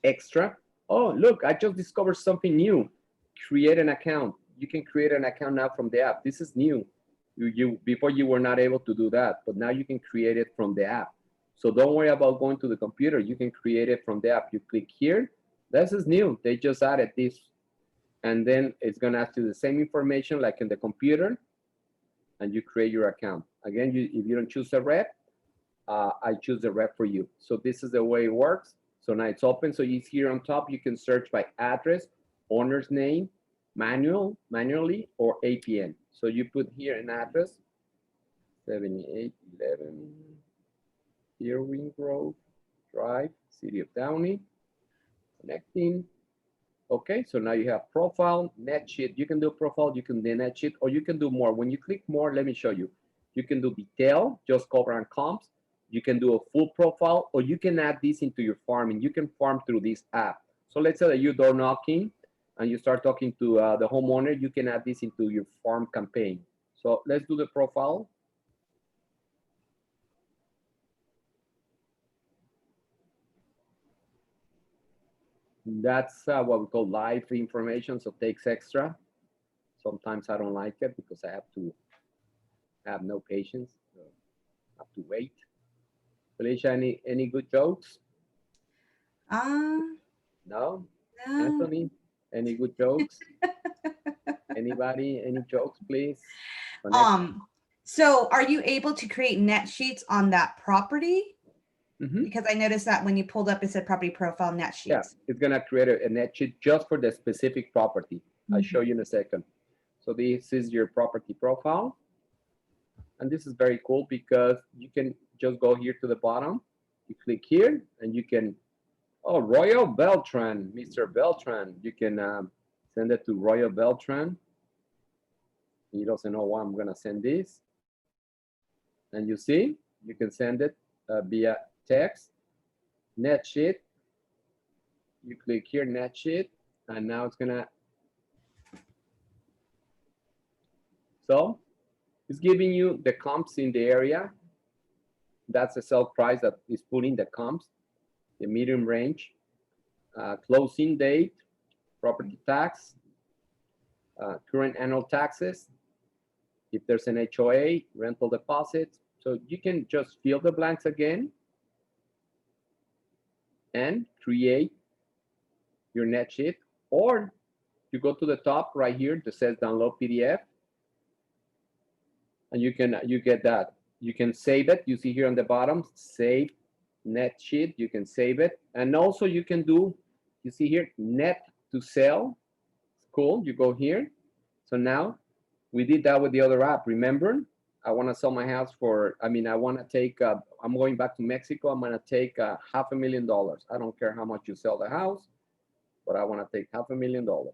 extra. Oh, look, I just discovered something new. Create an account. You can create an account now from the app. This is new. Before you were not able to do that, but now you can create it from the app. So don't worry about going to the computer. You can create it from the app. You click here. This is new. They just added this. And then it's gonna ask you the same information like in the computer, and you create your account. Again, if you don't choose a rep, I choose the rep for you. So this is the way it works. So now it's open. So you see here on top, you can search by address, owner's name, manually, or APN. So you put here an address, 7811 Irving Grove Drive, City of Downey, connecting. Okay, so now you have profile, net sheet. You can do profile, you can do net sheet, or you can do more. When you click more, let me show you. You can do detail, just cover and comps. You can do a full profile, or you can add this into your farming. You can farm through this app. So let's say that you're door knocking and you start talking to the homeowner, you can add this into your farm campaign. So let's do the profile. That's what we call live information, so it takes extra. Sometimes I don't like it because I have to have no patience, so I have to wait. Felicia, any good jokes? No. No? Anthony, any good jokes? Anybody, any jokes, please? So are you able to create net sheets on that property? Because I noticed that when you pulled up, it said property profile net sheets. Yeah, it's gonna create a net sheet just for the specific property. I'll show you in a second. So this is your property profile. And this is very cool because you can just go here to the bottom. You click here and you can, oh, Royal Beltran, Mr. Beltran. You can send it to Royal Beltran. He doesn't know why I'm gonna send this. And you see, you can send it via text, net sheet. You click here, net sheet, and now it's gonna, so it's giving you the comps in the area. That's the sell price that is putting the comps, the medium range, closing date, property tax, current annual taxes, if there's an HOA, rental deposit. So you can just fill the blanks again and create your net sheet, or you go to the top right here that says download PDF, and you get that. You can save it. You see here on the bottom, save net sheet. You can save it, and also you can do. You see here, net to sell. Cool. You go here. So now we did that with the other app. Remember, I want to sell my house for. I want to take. I'm going back to Mexico. I'm going to take $500,000. I don't care how much you sell the house, but I want to take $500,000.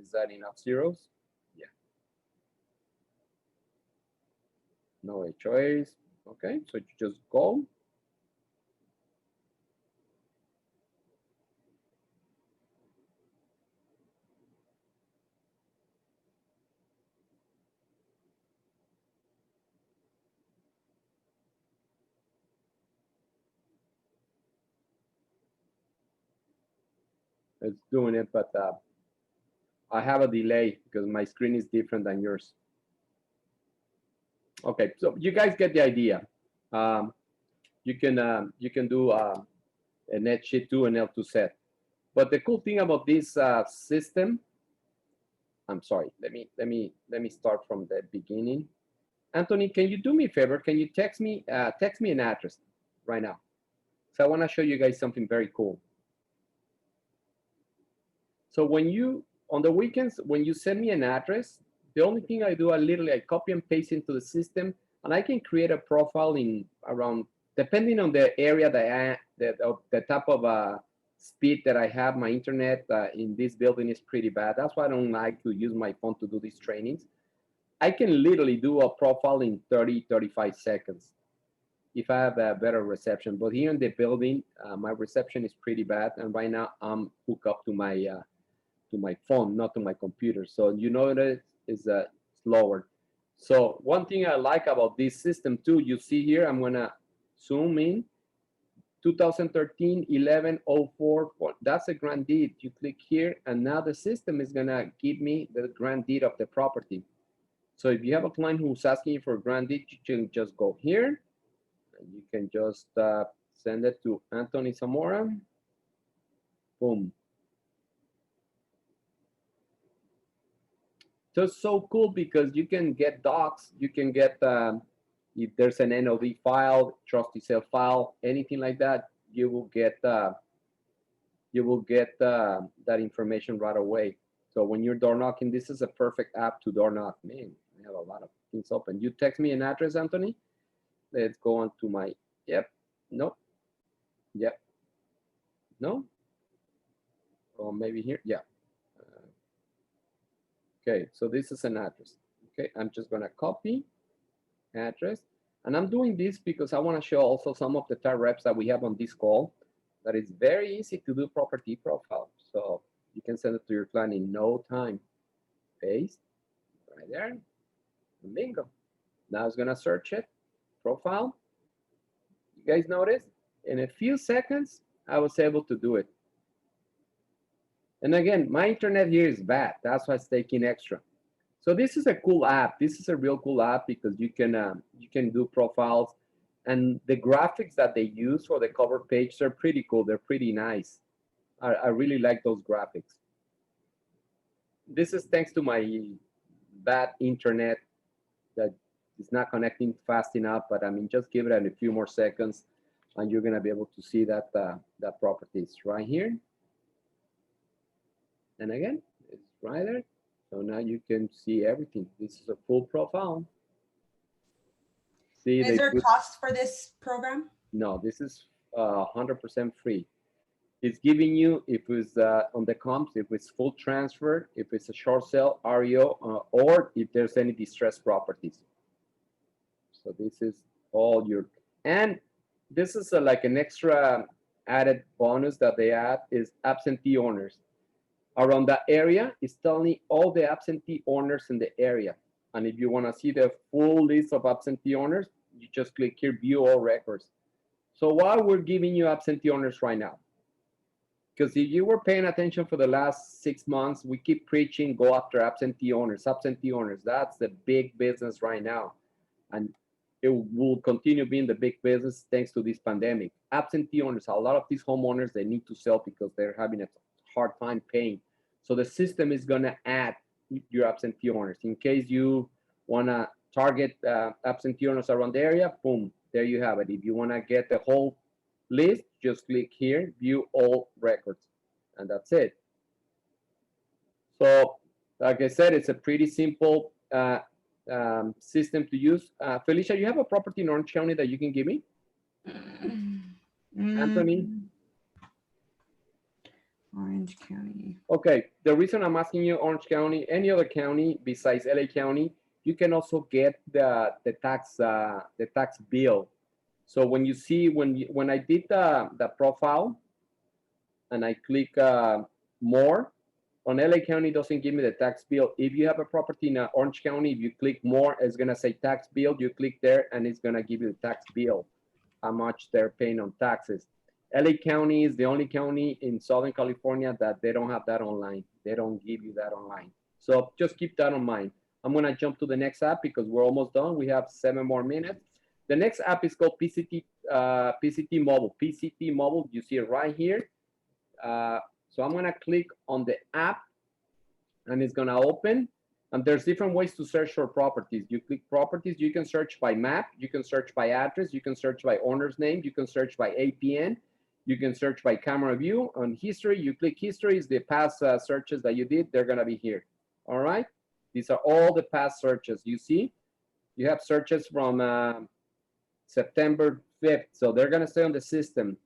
Is that enough zeros? Yeah. No HOAs. Okay, so you just go. It's doing it, but I have a delay because my screen is different than yours. Okay, so you guys get the idea. You can do a net sheet 2 and L2 set. But the cool thing about this system, I'm sorry, let me start from the beginning. Anthony, can you do me a favor? Can you text me an address right now? So I want to show you guys something very cool. So when you, on the weekends, when you send me an address, the only thing I do, I copy and paste into the system, and I can create a profile in around, depending on the area that the type of speed that I have. My internet in this building is pretty bad. That's why I don't like to use my phone to do these trainings. I can literally do a profile in 30, 35 seconds if I have a better reception. But here in the building, my reception is pretty bad, and right now I'm hooked up to my phone, not to my computer. So you know that is slower. So one thing I like about this system too, you see here, I'm gonna zoom in, 2013 1104. That's a grant deed. You click here, and now the system is gonna give me the grant deed of the property. So if you have a client who's asking you for a grant deed, you can just go here, and you can just send it to Anthony Zamora. Boom. So it's so cool because you can get docs, you can get if there's an NOD file, trustee sale file, anything like that, you will get that information right away. So when you're door knocking, this is a perfect app to door knock. Man, I have a lot of things open. You text me an address, Anthony. Let's go on to my, yep, nope, yep, no, or maybe here, yeah. Okay, so this is an address. Okay, I'm just gonna copy address, and I'm doing this because I want to show also some of the tar reps that we have on this call that it's very easy to do property profile. So you can send it to your client in no time. Paste right there, bingo. Now it's gonna search it, profile. You guys notice? In a few seconds, I was able to do it. And again, my internet here is bad. That's why it's taking extra. So this is a cool app. This is a real cool app because you can do profiles, and the graphics that they use for the cover page are pretty cool. They're pretty nice. I really like those graphics. This is thanks to my bad internet that is not connecting fast enough. But I mean, just give it a few more seconds, and you're gonna be able to see that that properties right here. And again, it's right there. So now you can see everything. This is a full profile. See, Is there a cost for this program? No, this is 100% free. It's giving you, if it's on the comps, if it's full transfer, if it's a short sale, REO, or if there's any distressed properties. So this is all your, and this is like an extra added bonus that they add is absentee owners. Around that area, it's telling all the absentee owners in the area. And if you want to see the full list of absentee owners, you just click here, view all records. So why we're giving you absentee owners right now? Because if you were paying attention for the last 6 months, we keep preaching, go after absentee owners, absentee owners. That's the big business right now. And it will continue being the big business thanks to this pandemic. Absentee owners, a lot of these homeowners, they need to sell because they're having a hard time paying. So the system is going to add your absentee owners. In case you want to target absentee owners around the area, boom, there you have it. If you want to get the whole list, just click here, view all records, and that's it. So like I said, it's a pretty simple system to use. Felicia, you have a property in Orange County that you can give me? Anthony? Orange County. Okay, the reason I'm asking you Orange County, any other county besides LA County, you can also get the tax bill. So when you see, when I did the profile and I click more, on LA County doesn't give me the tax bill. If you have a property in Orange County, if you click more, it's gonna say tax bill. You click there and it's gonna give you the tax bill, how much they're paying on taxes. LA County is the only county in Southern California that they don't have that online. They don't give you that online. So just keep that in mind. I'm gonna jump to the next app because we're almost done. We have 7 more minutes. The next app is called PCT Mobile. PCT Mobile, you see it right here. So I'm gonna click on the app and it's gonna open. And there's different ways to search for properties. You click properties, you can search by map, you can search by address, you can search by owner's name, you can search by APN, you can search by camera view. On history, you click history, is the past searches that you did, they're gonna be here. All right, these are all the past searches. You see, you have searches from September 5th, so they're gonna stay on the system.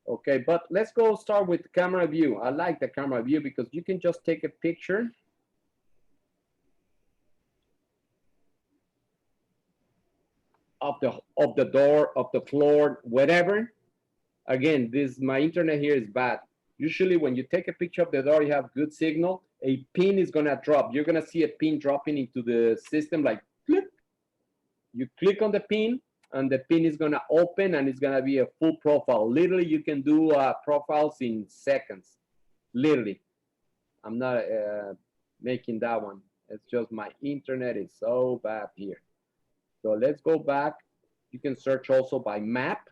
Okay, but let's go start with camera view. I like the camera view because you can just take a picture of the door, of the floor, whatever. Again, my internet here is bad. Usually when you take a picture of the door, you have good signal, a pin is gonna drop. You're gonna see a pin dropping into the system like click. You click on the pin and the pin is gonna open and it's gonna be a full profile. Literally, you can do profiles in seconds, literally. I'm not making that one. It's just my internet is so bad here. So let's go back. You can search also by map.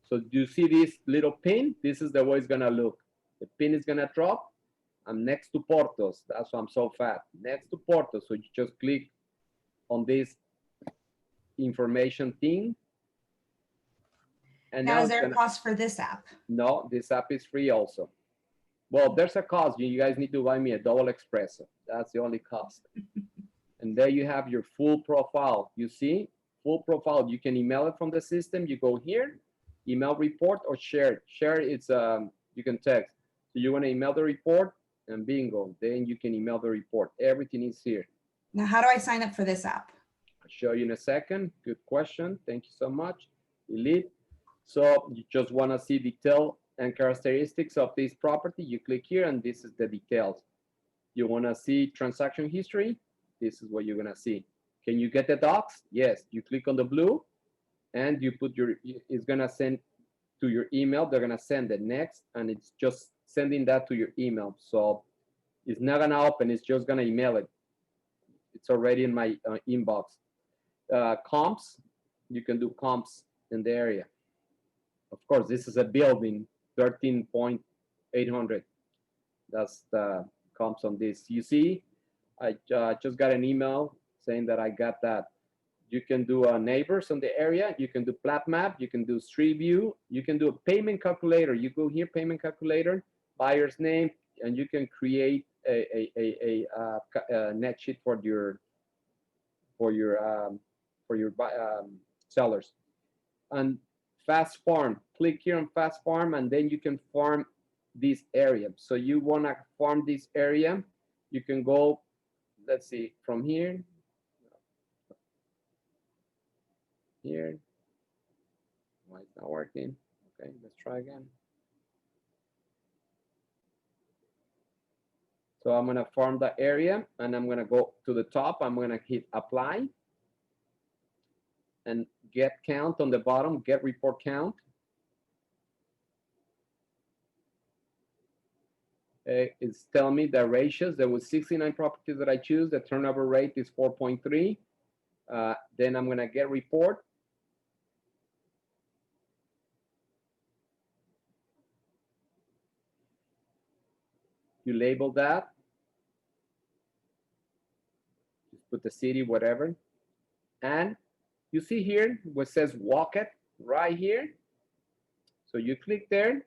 So do you see this little pin? This is the way it's gonna look. The pin is gonna drop. I'm next to Portos. That's why I'm so fat. Next to Portos. So you just click on this information thing. And now is there a cost for this app? No, this app is free also. Well, there's a cost. You guys need to buy me a double espresso. That's the only cost. And there you have your full profile. You see, full profile. You can email it from the system. You go here, email report or share. Share, it's you can text. So you want to email the report and bingo. Then you can email the report. Everything is here. Now, how do I sign up for this app? I'll show you in a second. Good question. Thank you so much. Delete. So you just want to see detail and characteristics of this property. You click here and this is the details. You want to see transaction history. This is what you're going to see. Can you get the docs? Yes. You click on the blue and you put it's going to send to your email. They're going to send it next and it's just sending that to your email. So it's not going to open. It's just going to email it. It's already in my inbox. Comps, you can do comps in the area. Of course, this is a building, 13.800. That's the comps on this. You see, I just got an email saying that I got that. You can do neighbors on the area. You can do plat map. You can do street view. You can do a payment calculator. You go here, payment calculator, buyer's name, and you can create a net sheet for your sellers. And fast farm, click here on fast farm, and then you can farm this area. So you want to farm this area, you can go, let's see, from here. Here. Why it's not working? Okay, let's try again. So I'm gonna farm the area and I'm gonna go to the top. I'm gonna hit apply and get count on the bottom, get report count. It's telling me the ratios. There was 69 properties that I choose. The turnover rate is 4.3. Then I'm gonna get report. You label that. Just put the city, whatever. And you see here what says walk it right here. So you click there,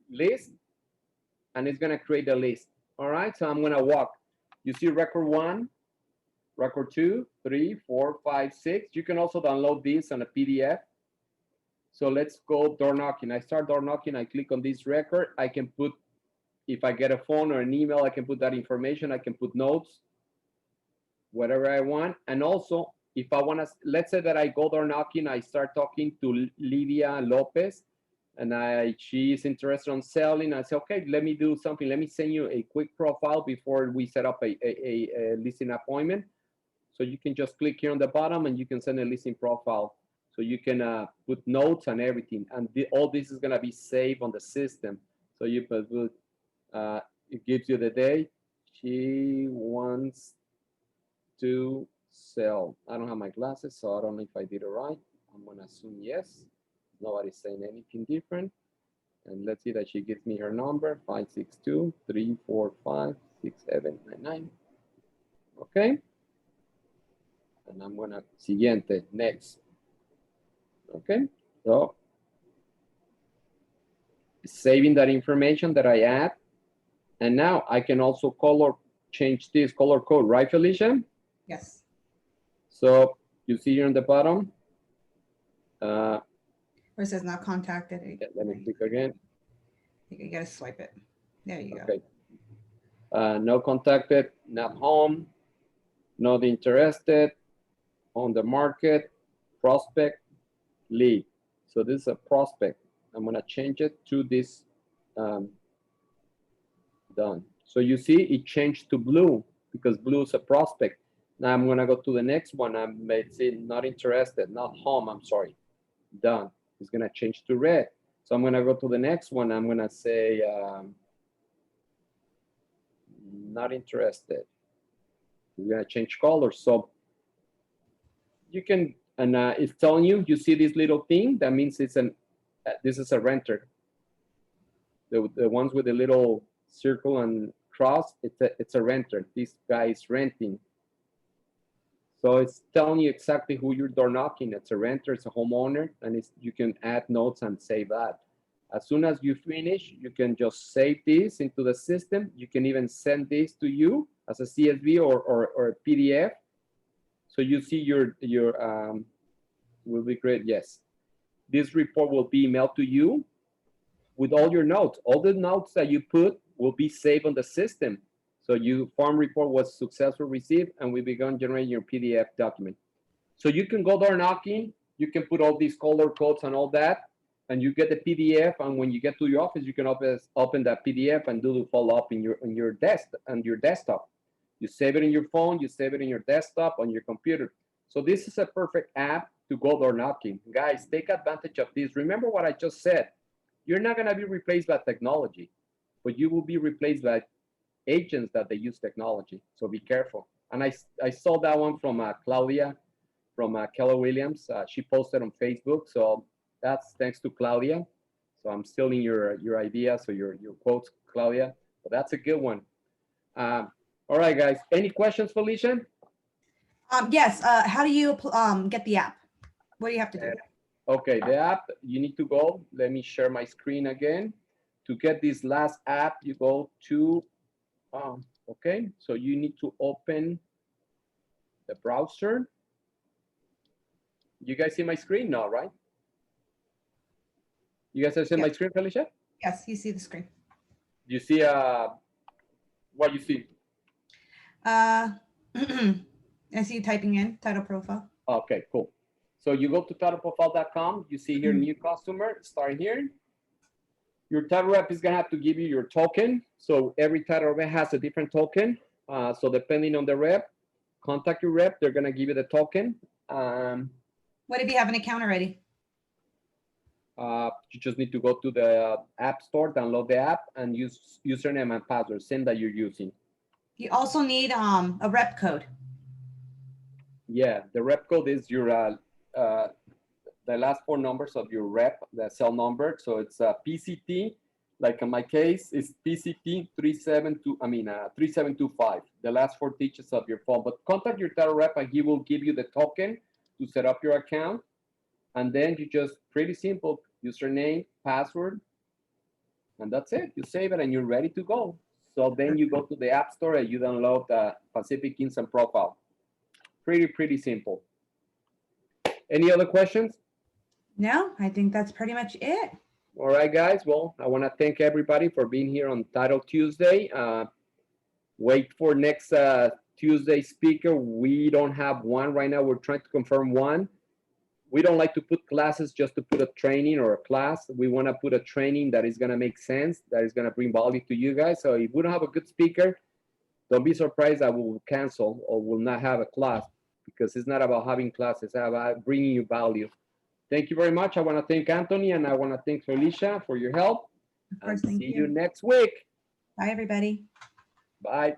list, and it's gonna create a list. All right, so I'm gonna walk. You see record 1, record 2, 3, 4, 5, 6. You can also download this on a PDF. So let's go door knocking. I start door knocking, I click on this record. I can put, if I get a phone or an email, I can put that information. I can put notes, whatever I want. And also, if I want to, let's say that I go door knocking, I start talking to Lydia Lopez, and she is interested on selling. I say, okay, let me do something. Let me send you a quick profile before we set up a listing appointment. So you can just click here on the bottom and you can send a listing profile. So you can put notes and everything. And all this is gonna be saved on the system. So you put, it gives you the day. She wants to sell. I don't have my glasses, so I don't know if I did it right. I'm gonna assume yes. Nobody's saying anything different. And let's see that she gives me her number, 562-345-6799. Okay. And I'm gonna, siguiente, next. Okay, so saving that information that I add. And now I can also change this color code, right, Felicia? Yes. So you see here on the bottom, Where it says not contacted. let me click again. You gotta swipe it. There you Okay. No contacted, not home, not interested, on the market, prospect, lead. So this is a prospect. I'm gonna change it to this, done. So you see it changed to blue because blue is a prospect. Now I'm gonna go to the next one. I'm not interested, not home, I'm sorry. Done. It's gonna change to red. So I'm gonna go to the next one. I'm gonna say, not interested. We're gonna change color. So you can, and it's telling you, you see this little thing, that means this is a renter. The ones with the little circle and cross, it's a renter. This guy is renting. So it's telling you exactly who you're door knocking. It's a renter, it's a homeowner, and you can add notes and save that. As soon as you finish, you can just save this into the system. You can even send this to you as a CSV or a PDF. So you see will be great, yes. This report will be emailed to you with all your notes. All the notes that you put will be saved on the system. So your farm report was successfully received, and we began generating your PDF document. So you can go door knocking, you can put all these color codes and all that, and you get the PDF. And when you get to your office, you can open that PDF and do the follow-up in your desktop. You save it in your phone, you save it in your desktop, on your computer. So this is a perfect app to go door knocking. Guys, take advantage of this. Remember what I just said. You're not gonna be replaced by technology, but you will be replaced by agents that they use technology. So be careful. And I saw that one from Claudia, from Keller Williams. She posted on Facebook. So that's thanks to Claudia. So I'm stealing your ideas or your quotes, Claudia. But that's a good one. All right, guys. Any questions, Felicia? Yes. How do you get the app? What do you have to do? Okay, the app, you need to go. Let me share my screen again. To get this last app, you go to, okay, so you need to open the browser. You guys see my screen now, right? You guys have seen my screen, Felicia? Yes, you see the screen. You see, what you see? I see you typing in title profile. Okay, cool. So you go to titleprofile.com. You see here, new customer, start here. Your title rep is gonna have to give you your token. So every title rep has a different token. So depending on the rep, contact your rep, they're gonna give you the token. What if you have an account already? You just need to go to the app store, download the app, and use username and password, same that you're using. You also need a rep code. Yeah, the rep code is your the last four numbers of your rep, the cell number. So it's PCT, like in my case, it's PCT 3725, the last four digits of your phone. But contact your title rep and he will give you the token to set up your account. And then you just, pretty simple, username, password, and that's it. You save it and you're ready to go. So then you go to the App Store and you download the Pacific Instant Profile. Pretty simple. Any other questions? No, I think that's pretty much it. All right, guys. Well, I want to thank everybody for being here on Title Tuesday. Wait for next Tuesday speaker. We don't have one right now. We're trying to confirm one. We don't like to put classes just to put a training or a class. We want to put a training that is going to make sense, that is going to bring value to you guys. So if we don't have a good speaker, don't be surprised that we will cancel or will not have a class, because it's not about having classes, it's about bringing you value. thank you very much. I want to thank Anthony and I want to thank Felicia for your help. Of course, And thank see you. you next week. Bye, everybody. Bye.